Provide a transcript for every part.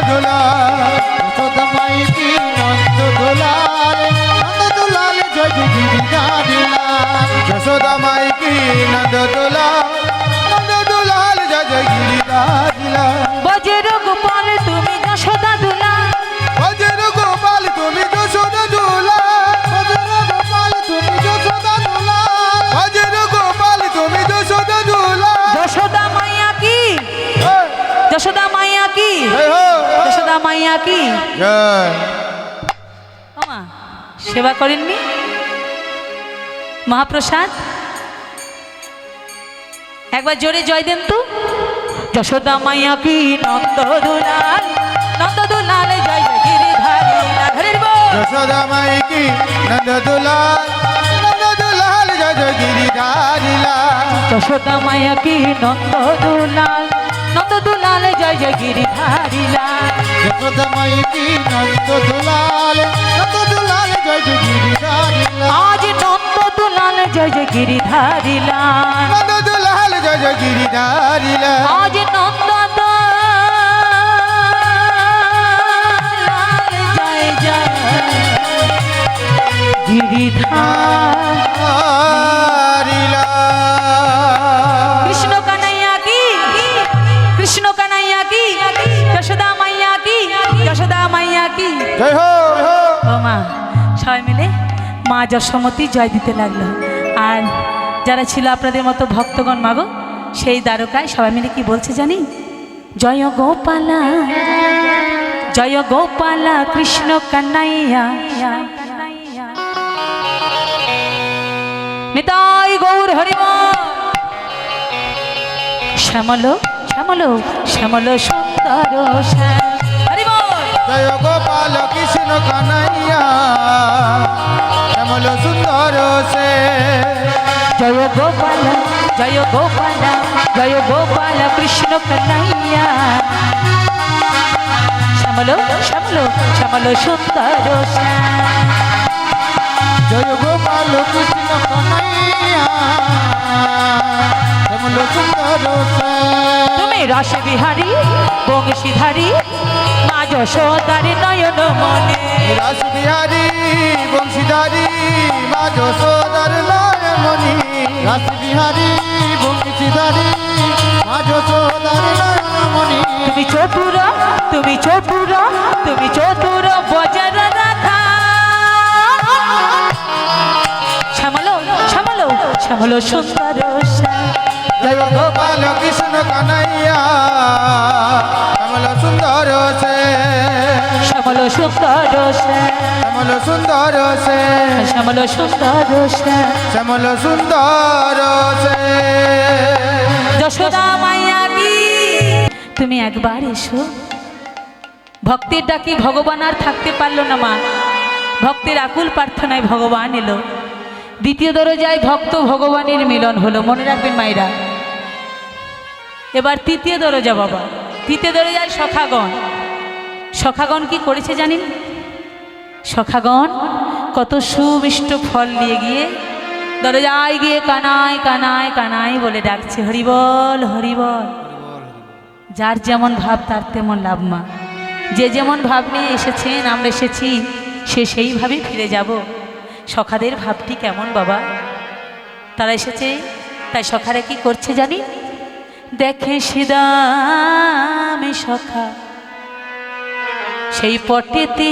দুলাল যশোদা মাই কি নন্দ দুলাল জয় জয় গিরিধারিলাল যশোদা মাই কি নন্দ দুলাল জয় জয় গিরিধারিলাল বজের গোপাল তুমি যশোদা দুলাল বজের গোপাল তুমি যশোদা দুলাল বজের গোপাল তুমি যশোদা দুলাল বজের গোপাল তুমি যশোদা দুলাল যশোদা মাইয়া কি যশোদা মাইয়া কি যশোদা মাইয়া কি ওমা সেবা করেননি মহাপ্রসাদ একবার জোরে জয় দেন তো যশোদা মাইয়া কি নন্দ দুলাল জয় জয় গিরিধারী যশোদা মাই কি নন্দ দুলাল জয় জয় গিরিধারিলাল যশোদা মাইয়া কি নন্দ দুলাল জয় জয় গিরিধারিলাল যশোদা মাই কি নন্দ দুলাল জয় জয় গিরিধারিলাল আজ নন্দ দুলাল জয় জয় গিরিধারিলাল নন্দ দুলাল জয় জয় গিরিধারিলাল আজ নন্দ দুলাল জয় জয় গিরিধারিলাল কৃষ্ণ কানাইয়া কি কৃষ্ণ কানাইয়া কি যশোদা মাইয়া কি যশোদা মাইয়া কি জয় হো ও মা সবাই মিলে মা যশোমতী জয় দিতে লাগলো আর যারা ছিল আপনাদের মতো ভক্তগণ মাগো সেই দ্বারকায় সবাই মিলে কি বলছে জানি জয় গোপালা কৃষ্ণ কানাইয়া নিতাই গৌর হরিম শ্যামল শ্যামল শ্যামল সুন্দর হরিম জয় গোপাল কৃষ্ণ কানাইয়া শ্যামল সুন্দর সে জয় গোপাল কৃষ্ণ কানাইয়া শ্যামল শ্যামল শ্যামল সুন্দর জয় গোপাল কৃষ্ণ কানাইয়া শ্যামল সুন্দর সে তুমি রস বিহারী বংশীধারী মা যশোদার নয়ন মনে রাস বিহারী বংশীধারী মা যশোদার নয়নমণি রাস বিহারী বংশীধারী মা যশোদার নয়নমণি তুমি চতুর তুমি চতুর তুমি চতুর বজার রাখা শ্যামল শ্যামল শ্যামল সুন্দর জয় গোপাল কৃষ্ণ কানাইয়া শ্যামল সুন্দর সে শ্যামল সুন্দর শ্যামল সুন্দর সে শ্যামল সুন্দর শ্যামল সুন্দর সে যশোদা মাইয়া কি তুমি একবার এসো ভক্তের ডাকি ভগবান আর থাকতে পারলো না মা ভক্তের আকুল প্রার্থনায় ভগবান এলো দ্বিতীয় দরজায় ভক্ত ভগবানের মিলন হলো মনে রাখবেন মায়েরা এবার তৃতীয় দরজা বাবা তৃতীয় দরজায় সখাগণ কি করেছে জানেন সখাগণ কত সুমিষ্ট ফল নিয়ে গিয়ে দরজায় গিয়ে কানাই কানাই কানাই বলে ডাকছে হরিবল হরিবল যার যেমন ভাব তার তেমন লাভ মা যে যেমন ভাব নিয়ে এসেছেন আমরা এসেছি সে সেইভাবেই ফিরে যাব সখাদের ভাবটি কেমন বাবা তারা এসেছে তাই সখারা কি করছে জানি দেখে সিদামে সখা সেই পটেতে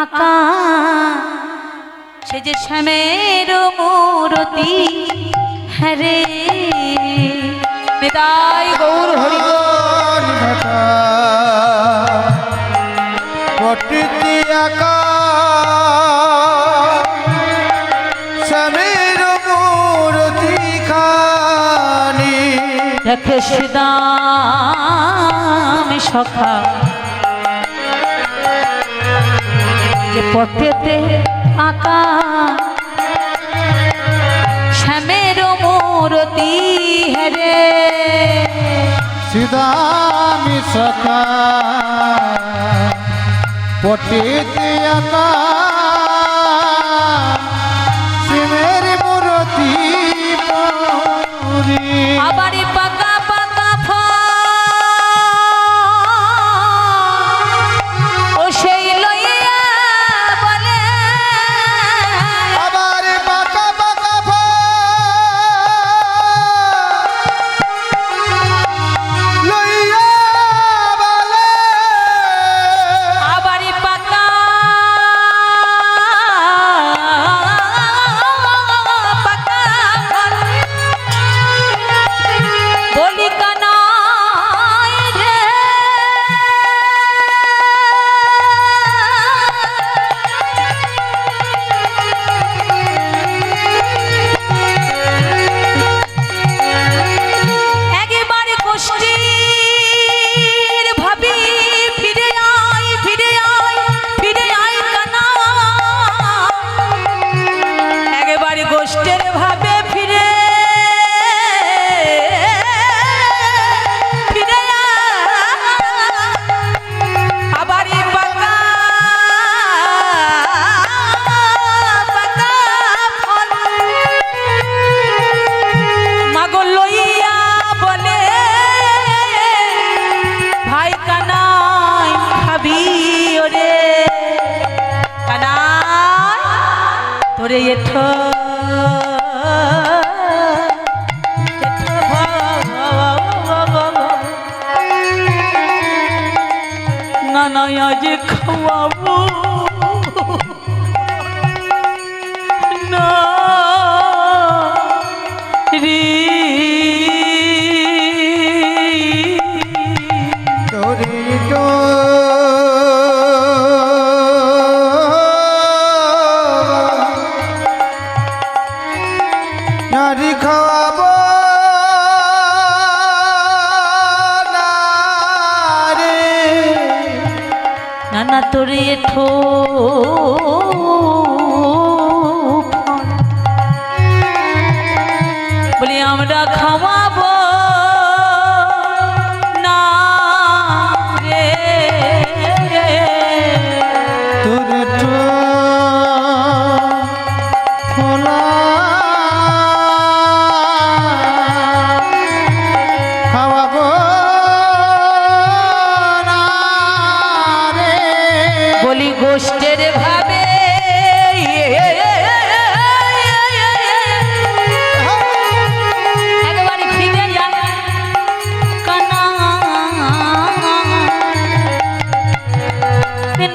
আঁকা সে যে শ্যামের মূরতি হ্যারে নিতাই গৌর হরি পট্টি আকা সমীর মূর্তি খানি দেখে সিদামে সখা যে পটেতে আঁকা শ্যামের মূরতি হেরে সিদামি সখা পট্টি আকা সিমের মূর্তি পুরি আবারই পাকা পাকা ফল আই কানাই খাবি ওরে কানাই তোরে এঠো নানা আজ খাওয়াবো না রে তোরে তো নারী খাওয়াবো না রে। নানা তোরে এঠো বলি আমরা খাওয়াবো না রে তোরে তো ফোলা খাওয়াবো না রে। বলি গোষ্ঠের ভাবে একবারে ফিরে যা কানা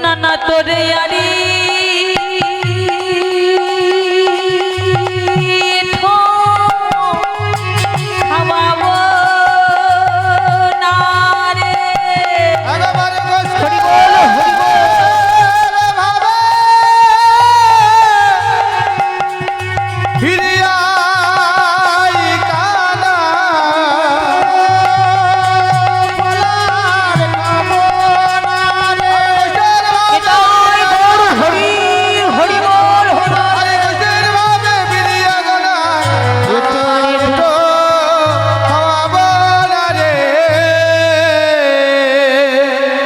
নানা তোরে আরি খাওয়াবো না রে একেবারে গোষ্ঠী হরি বল, হরি বল। ভাবে ফিরে আই কানা ফলার খাবো না রে। এটাই বড় হরি হরি বল হরি বল। আরে গোষ্ঠীর ভাবে ফিরে গেল এটো এটো খাওয়াবো না রে।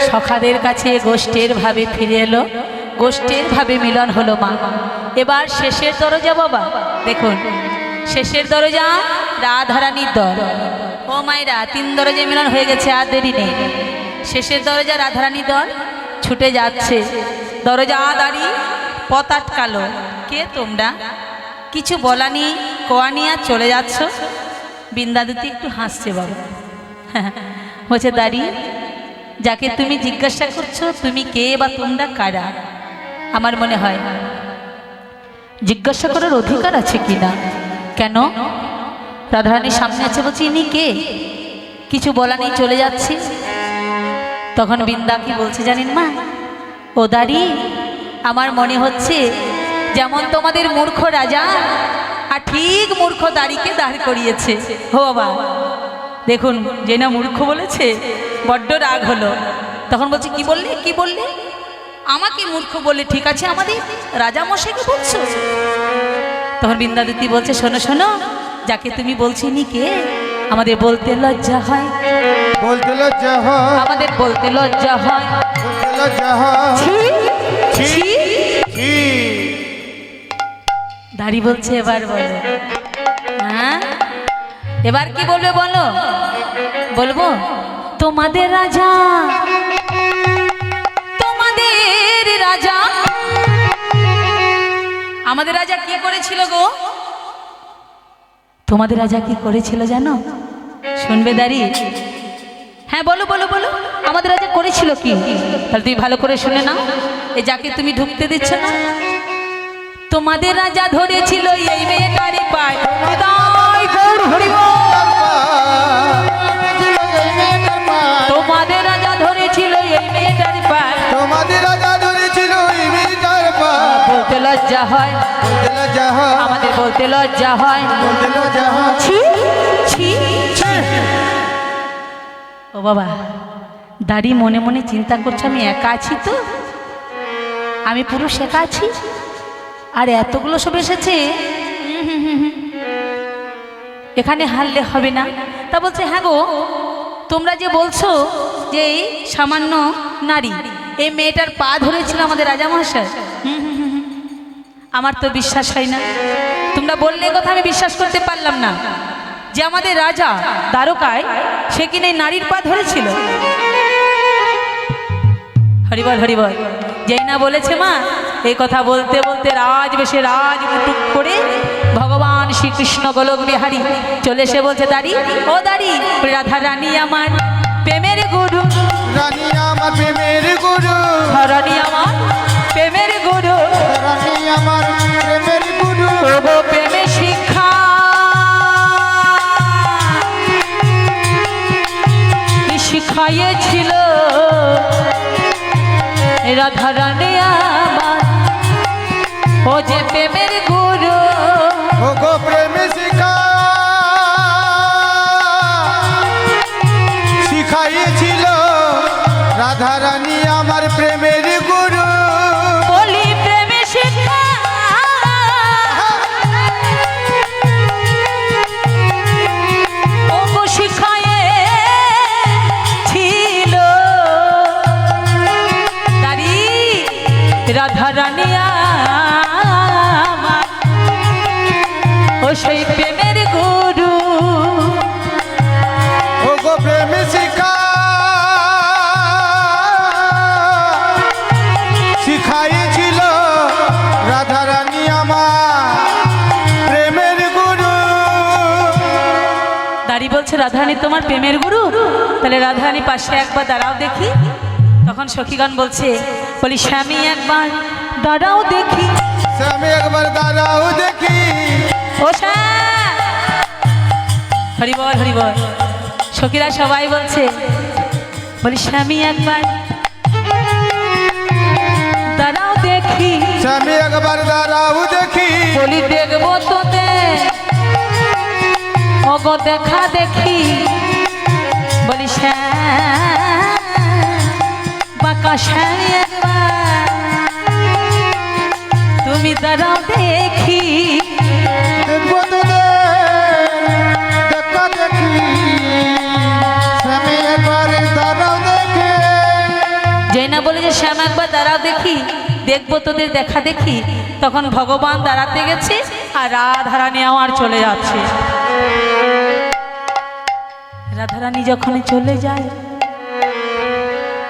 সখাদের কাছে গোষ্ঠীর ভাবে ফিরে এলো, গোষ্ঠীর ভাবে মিলন হলো মা। এবার শেষের দরজা বাবা দেখুন, শেষের দরজা রাধারানীর দর। ও মায়েরা, 3 দরজায় মিলন হয়ে গেছে, আর দেরি নেই। শেষের দরজা রাধারানীর দর ছুটে যাচ্ছে, দরজা দাঁড়িয়ে পথ আটকালো। কে তোমরা? কিছু বলানি কোয়া নিয়ে চলে যাচ্ছ? বৃন্দাদুতি একটু হাসছে বাবা, বলছে দাঁড়িয়ে যাকে তুমি জিজ্ঞাসা করছো তুমি কে বা তোমরা কারা, আমার মনে হয় জিজ্ঞাসা করার অধিকার আছে কিনা। কেন? রাধারানীর সামনে আছে, বলছি ইনি কে? কিছু বলা নেই, চলে যাচ্ছে। তখন বৃন্দা কি বলছে জানেন মা? ও দাঁড়ি, আমার মনে হচ্ছে যেমন তোমাদের মূর্খ রাজা আর ঠিক মূর্খ দাঁড়িকে দাঁড় করিয়েছে। ও বাবা দেখুন, যে না মূর্খ বলেছে বড্ড রাগ হলো। তখন বলছে কি বললে, কি বললে? আমাকে মূর্খ বললে, ঠিক আছে আমাদের রাজা মশাইকে বলছো? তখন বৃন্দাদিতি বলছে শোনো শোনো, যাকে তুমি বলছি নি কে? আমাদের বলতে লজ্জা হয়, বলতে লজ্জা হয়, আমাদের বলতে লজ্জা হয়। বলতে লজ্জা হয়। ছি, ছি, ছি। ছি। দাড়ি বলছে এবার বলো, হ্যাঁ এবার কি বলবে বলো? বলবো তোমাদের রাজা, তোমাদের রাজা, আমাদের রাজা কি করেছিল গো? তোমাদের রাজা কি করেছিল জানো? শুনবে দাঁড়িয়ে? হ্যাঁ বলো বলো বলো, আমাদের রাজা করেছিল কি? তাহলে তুমি ভালো করে শুনে নাও, এই যাকে তুমি ঢুকতে দিচ্ছ না, তোমাদের রাজা ধরেছিল এই মেয়েটারে পায়। হৃদয় গৌর হরি বল। তোমাদের রাজা ধরেছিল এই মেয়েটার পায়, তোমাদের রাজা ধরেছিল এই মেয়েটার পায়। বলতে লজ্জা হয়, বলতে লজ্জা হয়, আমাদের বলতে লজ্জা হয়। বলতে লজ্জা হয়। ছি ছি ছি। ও বাবা, দাঁড়ি মনে মনে চিন্তা করছে আমি একা আছি তো, আমি পুরুষ একা আছি, আর এতগুলো সব এসেছে, এখানে হারলে হবে না। তা বলছে হ্যাঁ গো, তোমরা যে বলছো যে এই সামান্য নারী এই মেয়েটার পা ধরেছিল আমাদের রাজামশাই, আমার তো বিশ্বাস হয় না। তোমরা বললে কথা আমি বিশ্বাস করতে পারলাম না যে আমাদের রাজা দ্বারকায় সে কিনা এই নারীর পা ধরেছিল। হরিবল হরিবল। যেই না বলেছে মা এই কথা বলতে বলতে রাজবেশে রাজমুটুক করে ভগবান শ্রীকৃষ্ণ গোলক বিহারী চলে এসে বলছে, দাঁড়ি ও দাঁড়ি, রাধা রানী আমার প্রেমের গুরু, রানী আমার প্রেমের গুরু, রানী আমার প্রেমের গুরু, রানী আমার প্রেমের গুরু, প্রভু প্রেমে শিক্ষা শিখাইয়েছিল রাধা রানী আমার, ও যে প্রেমের গুরু, ও গো প্রেম শিখা শিখাইছিল রাধা রানী আমার প্রেমের গুরু। বলি প্রেমে শিক্ষা ও গো শিখাইয়েছিল তারি রাধা রানী আমার, ও সেই প্রেমের গুরু, ও গো প্রেম শিখা শিখাইছিল রাধা রানী আমার প্রেমের গুরু। দাঁড়ি বলছে রাধারানী তোমার প্রেমের গুরু, তাহলে রাধারানী পাশে একবার দাঁড়াও দেখি। তখন সখীগণ বলছে, বলি স্বামী একবার দাঁড়াও দেখি, আমি একবার দাঁড়াও দেখি। ও শ্যাম, হরিবল হরিবল। সখীরা সবাই বলছে, বলি স্বামী একবার দাঁড়াও দেখি, আমি একবার দাঁড়াও দেখি। বলি দেখবো তোদের অগো দেখা দেখি, বলি শ্যাম বাঁকা স্বামী একবার তুমি দাঁড়াও দেখি, দেখবো তোদের দেখা দেখি। আমি একবার দাঁড়াও দেখি। যেই না বলে যে শ্যাম একবার দাঁড়াও দেখি, দেখবো তোদের দেখা দেখি, তখন ভগবান দাঁড়াতে গেছে আর রাধারানী আমার চলে যাচ্ছে। রাধারানী যখন চলে যায়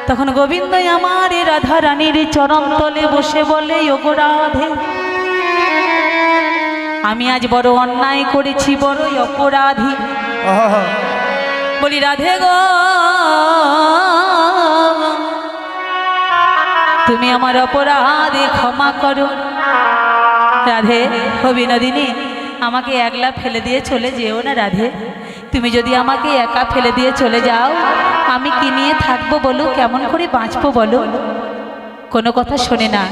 তখন গোবিন্দই আমার এই রাধারানীর চরণ তলে বসে বলে, ওগো রাধে আমি আজ বড় অন্যায় করেছি, বড়ই অপরাধী। বলি রাধে গো তুমি আমার অপরাধে ক্ষমা করো। রাধে ও বিনোদিনী, আমাকে একলা ফেলে দিয়ে চলে যেও না রাধে, তুমি যদি আমাকে একা ফেলে দিয়ে চলে যাও আমি কি নিয়ে থাকবো বলো, কেমন করে বাঁচবো বলো, কোনো কথা শোনে না।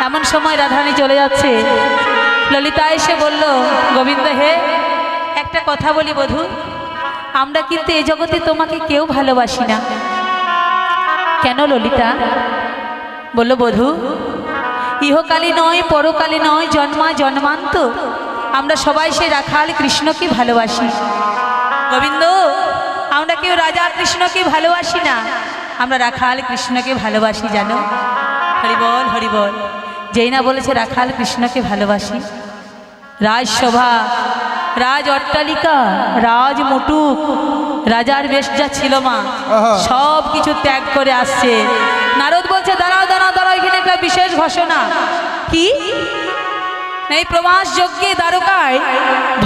এমন সময় রাধারানী চলে যাচ্ছে, ললিতা এসে বলল, গোবিন্দ হে একটা কথা বলি বধূ, আমরা কিন্তু এই জগতে তোমাকে কেউ ভালোবাসি না। কেন ললিতা? বলল, বধূ ইহকালী নয় পরকালী নয় জন্মা জন্মান্ত আমরা সবাই সেই রাখাল কৃষ্ণকে ভালোবাসি। গোবিন্দ আমরা কেউ রাজা কৃষ্ণকে ভালোবাসি না, আমরা রাখাল কৃষ্ণকে ভালোবাসি জানো। হরিবল হরিবল। যেই না বলেছে রাখাল কৃষ্ণকে ভালোবাসি, রাজসভা রাজ অট্টালিকা রাজ মুটুক রাজার বেশ যা ছিল মা সব কিছু ত্যাগ করে আসছে। নারদ বলছে, দাঁড়াও দাঁড়াও দাঁড়াও, এখানে একটা বিশেষ ঘোষণা। কি? এই প্রবাস যজ্ঞে দ্বারকায়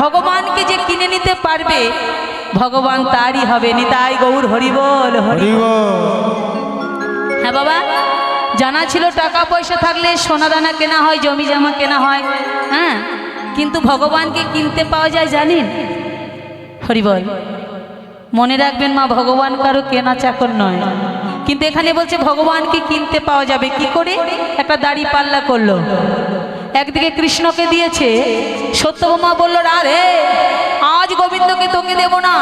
ভগবানকে যে কিনে নিতে পারবে ভগবান তারই হবে। নিতাই গৌর হরিবল হরিবল। হ্যাঁ বাবা, জানা ছিল টাকা পয়সা থাকলে সোনা দানা কেনা হয়, জমি জমা কেনা হয়, হ্যাঁ, কিন্তু ভগবানকে কিনতে পাওয়া যায় জানেন? হরিবল। মনে রাখবেন মা, ভগবান কারো কেনা চাকর নয়, কিন্তু এখানে বলছে ভগবানকে কিনতে পাওয়া যাবে। কি করে? একটা দাড়ি পাল্লা করলো, একদিকে কৃষ্ণকে দিয়েছে। সত্যভামা বলল, রাধে আজ গোবিন্দকে তোকে দেব না,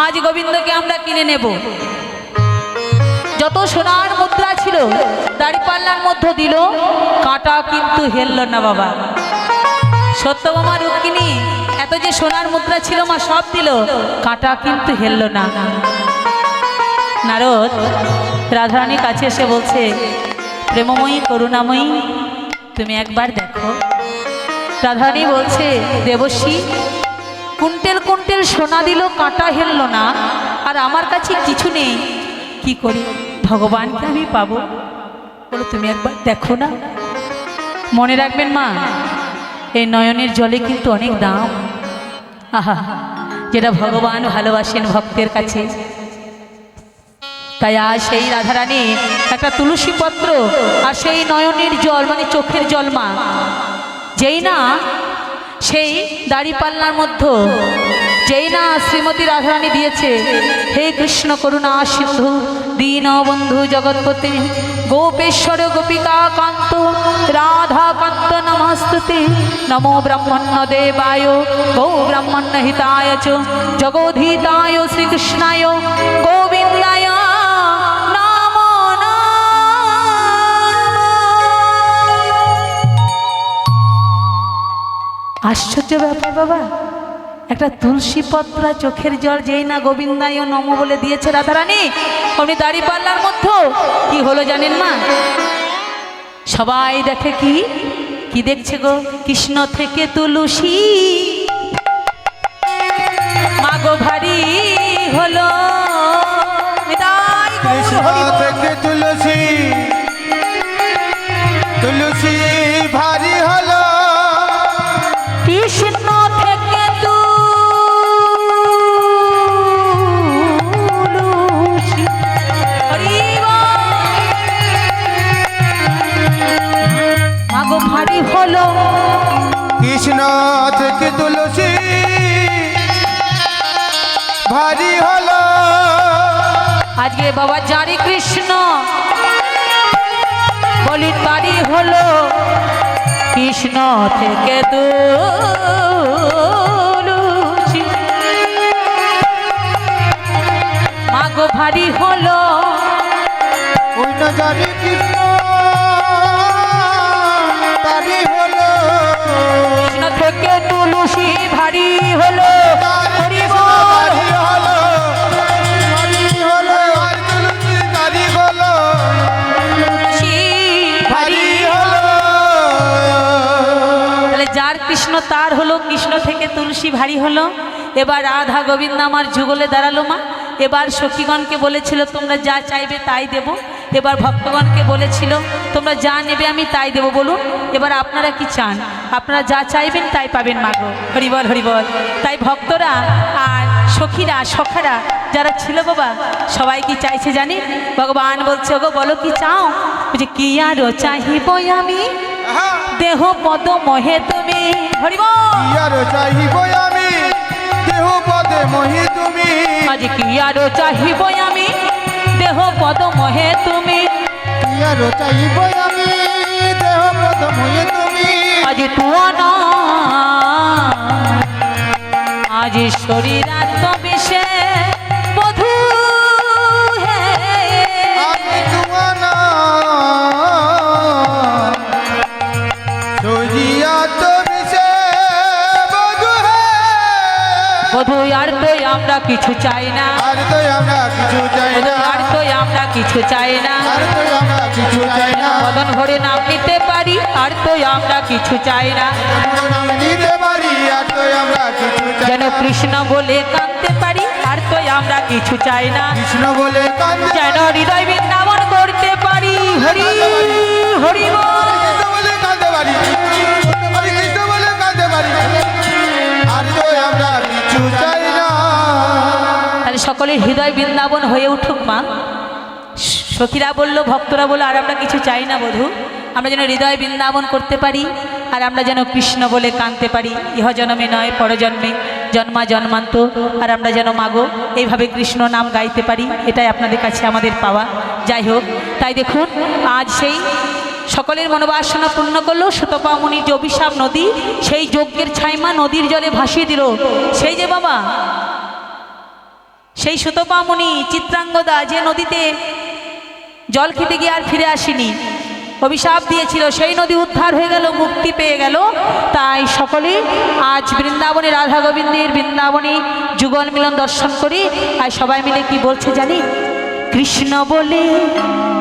আজ গোবিন্দকে আমরা কিনে নেব। যত সোনার মুদ্রা ছিল দাড়িপাল্লার মধ্যে দিল, কাঁটা কিন্তু হেলল না বাবা। সত্যভামা রুক্মিণী এত যে সোনার মুদ্রা ছিল মা সব দিল, কাঁটা কিন্তু হেলল না। নারদ রাধারানীর কাছে এসে বলছে, প্রেমময়ী করুণাময়ী তুমি একবার দেখো। রাধারানী বলছে, দেবশ্রী কুইন্টেল কুইন্টেল সোনা দিল, কাঁটা হেলল না, আর আমার কাছে কিছু নেই, কি করি? ভগবানকে আমি পাবো? বলো তুমি একবার দেখো না। মনে রাখবেন মা, এই নয়নের জলে কিন্তু অনেক দাম। আহা, যেটা ভগবান ভালোবাসেন ভক্তের কাছে। তাই আজ সেই রাধারানী একটা তুলসী পত্র আর সেই নয়নের জল মানে চোখের জল মা, যেই না সেই দাড়িপাল্লার মধ্যে যেই না শ্রীমতী রাধারানী দিয়েছে, হে কৃষ্ণ করুণা সিন্ধু দীন বন্ধু জগৎপতি গোপেশ্বর গোপিকা কান্ত রাধা কান্ত নমস্তুতে নমো ব্রহ্মণ্য দেবায় গো ব্রহ্মণ্য হিতায় চ জগোধীতায় শ্রীকৃষ্ণায় গোবিন্দায় নমো নমঃ। আশ্চর্য ব্যাপার বাবা, একটা তুলসী পত্রা চোখের জল যেই না গোবিন্দায় নম বলে দিয়েছে রাধারানী, অমনি দাড়িপাল্লার মধ্যে কি হলো জানেন মা? সবাই দেখে কি কি দেখছে গো? কৃষ্ণ থেকে তুলসী মাগো ভারী হলো। নিতাই গৌর কৃষ্ণ হরি বল। থেকে তুলসী, তুলসী ভারী হলো। কৃষ্ণ থেকে তুলসী হরি বল। মাগো ভারী হলো। কৃষ্ণ থেকে তুলসী ভারী হলো। আজকে বাবা জারি কৃষ্ণ বলি তারি হলো। কৃষ্ণ থেকে তুলসী মাগো ভারী হলো। ওই না জানি কৃষ্ণ ভারী হলো। কৃষ্ণ থেকে তুলসী ভারী হলো। হরি বল। ভারী হলো, ভারী হলো। আর তুলসী ভারী হলো, তুলসী ভারী ভারী হলো। তাহলে যার কৃষ্ণ তার হলো। কৃষ্ণ থেকে তুলসী ভারী হলো। এবার রাধা গোবিন্দ আমার যুগলে দাঁড়ালো মা। এবার সখীগণকে বলেছিল তোমরা যা চাইবে তাই দেব। এবার ভক্তগণকে বলেছিল তোমরা যা নেবে আমি তাই দেব। বলুন এবার আপনারা কি চান? আপনারা যা চাইবেন তাই পাবেন মাগো। হরিবল হরিবল। তাই ভক্তরা আর সখীরা সখারা যারা ছিল বাবা, সবাই কি চাইছে জানি? ভগবান বলছে ওগো বলো কি চাও? বলছে কি আরো চাহিব আমি দেহ পদ মহে তুমি। হরিবল। ইয়ার চাহিব আমি দেহ পদে মহি তুমি। আজ কি আরো চাহিব আমি দেহ পদ মহে তুমি। ইয়ার চাহিব আমি দেহ পদে মহি তুমি। আজ তুয়া না আজ শরীর আত্মবিষে বধূ হে। আমি তুয়ানা সজিয়া তো বিশে বধু হে। বধূ আর তো আমরা কিছু চাই না। আর তো আমরা কিছু চাই না। আর তো আমরা কিছু চাই না। আর তো আমরা কিছু চাই না। বদন ভরে নাম নিতে পারি আর তো আমরা কিছু চাই না। নাম নিতে পারি আর তো আমরা কিছু চাই যেন না। কৃষ্ণ বলে কাঁদতে পারি আর তো আমরা কিছু চাই না। কৃষ্ণ বলে কান্দে যেন হৃদয় বৃন্দাবন করতে পারি। হরি হরি বল। কৃষ্ণ বলে কান্দে পারি। হরে কৃষ্ণ বলে কান্দে পারি। আর তো আমরা কিছু চাই না। তাহলে সকলের হৃদয় বৃন্দাবন হয়ে উঠুক মা। সখীরা বলল ভক্তরা বলল আর আমরা কিছু চাই না বধূ। আমরা যেন হৃদয় বৃন্দাবন করতে পারি আর আমরা যেন কৃষ্ণ বলে কাঁদতে পারি। ইহ জন্মে নয় পরজন্মে জন্মা জন্মান্ত। আর আমরা যেন মাগো এইভাবে কৃষ্ণ নাম গাইতে পারি। এটাই আপনাদের কাছে আমাদের পাওয়া। যাই হোক, তাই দেখুন আজ সেই সকলের মনোবাসনা পূর্ণ করলো। সুতপামণির যে অভিশাপ নদী, সেই যজ্ঞের ছাইমা নদীর জলে ভাসিয়ে দিল। সেই যে বাবা সেই সুতপামণি চিত্রাঙ্গদা যে নদীতে জল খেতে গিয়ে আর ফিরে আসেনি, অভিশাপ দিয়েছিল, সেই নদী উদ্ধার হয়ে গেল, মুক্তি পেয়ে গেল। তাই সকলে আজ বৃন্দাবনে রাধা গোবিন্দের বৃন্দাবনে যুগল মিলন দর্শন করি। আর সবাই মিলে কি বলছে জানি? কৃষ্ণ বলে